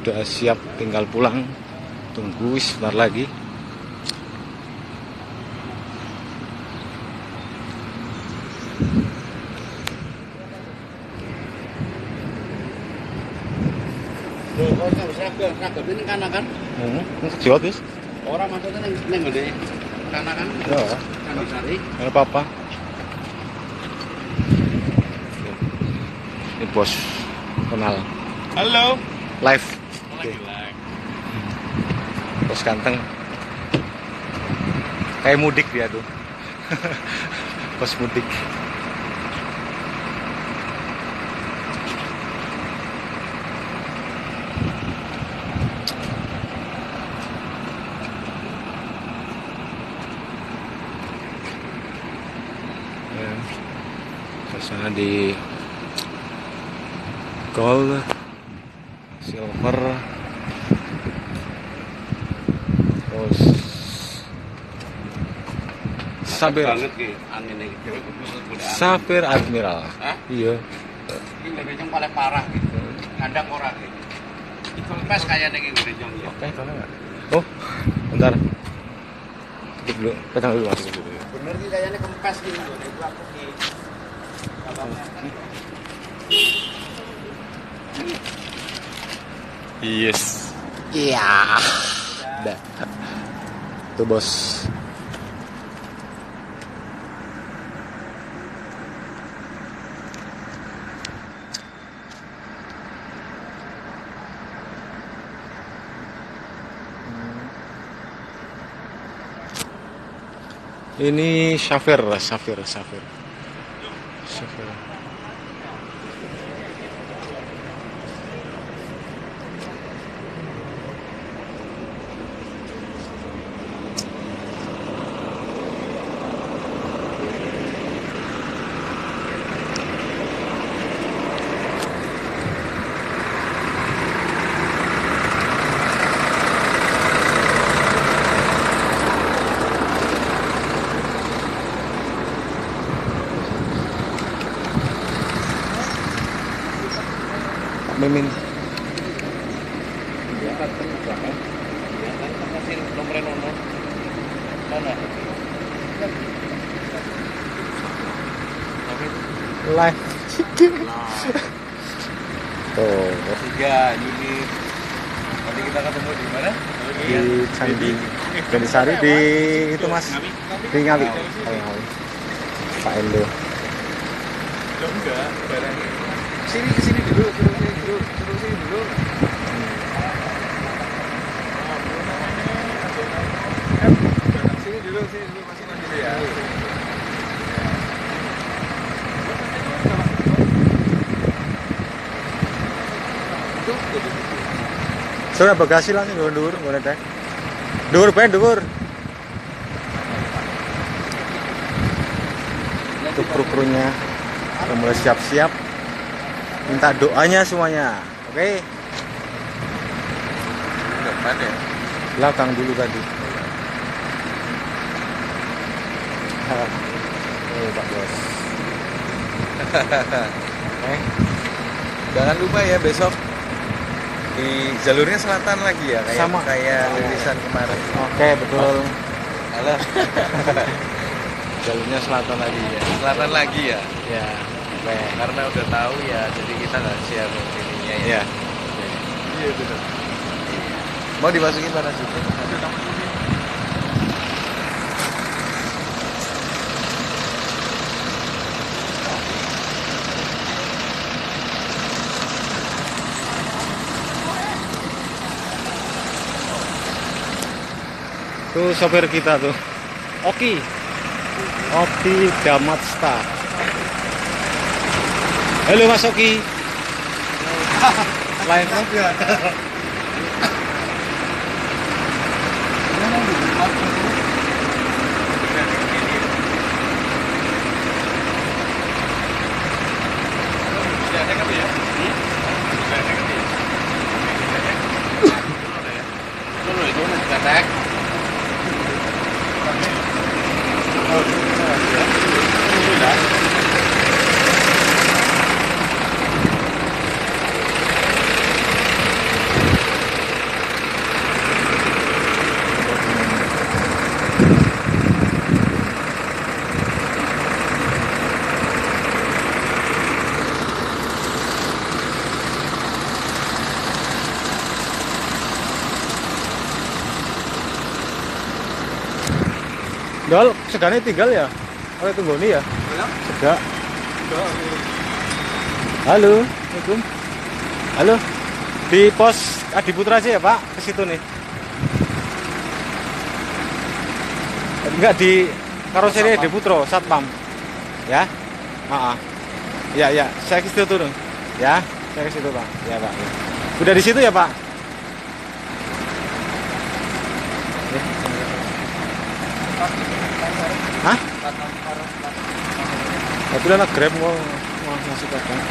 sudah siap tinggal pulang, tunggu sebentar lagi. Seragam ini kana kan? Jawab guys. Orang maksudnya neng gede kana kan? Ya. Kan dicari. Ada apa-apa. Ini bos kenal. Halo. Live. Lagi live. Bos ganteng. Kayak mudik dia tuh. Bos mudik. Suasana di gold, silver, terus Sapphire, Sapphire Admiral. Hah? Iya. Ini lebih yang paling parah gitu. Kandang orang gitu. Itu lepas kayak neng gerejong ya. Oke, sana nggak? Oh, bentar. Tutup dulu, pegang dulu masuk dulu. Bener sih kayaknya kempes gitu. Itu aku di Yes. Iya. Dah. Tuh bos. Ini Sapphire. Mimin. ya kan kan. Ya kan kasih nomor mana? Live. Tuh, 3 Juli. Nanti kita ketemu di mana? di Candi Gandisari di itu Mas. Di Ngawi. Pak Endo. Lo enggak, barang. Sini ke sini dulu, suruh sini dulu. Sini dulu masih dulu ya. Sudah bagasi lah nih dur, boleh deh. Dur. Untuk kru-krunya udah mulai siap-siap. Minta doanya semuanya. Oke. Depan ya. Belakang dulu tadi. Pak Bos. Oke. Jangan lupa ya besok di jalurnya selatan lagi ya kayak lirisan kemarin. Oke, betul. Halo. Jalurnya selatan lagi ya. Selatan lagi ya. Ya. Oke. Karena udah tahu ya, jadi kita nggak share ininya ya. Iya. Iya betul. Mau dimasukin mana sih? Tuh sopir kita tuh. Oki Damatsta. Halo Mas Oki. Lain ya. Dol, segane tinggal ya. Oleh tunggu nih ya. Sega. Halo, Assalamualaikum. Halo. Di pos Adi Putra aja ya, Pak. Ke situ nih. Enggak di karoseri Adi Putra, Satpam. Ya. Heeh. Ya, ya, saya ke situ turun. Ya, saya ke situ, Pak. Ya, Pak. Ya. Udah di situ ya, Pak? Ya. Hah? Tapi anak Grab mau ngasih kadang.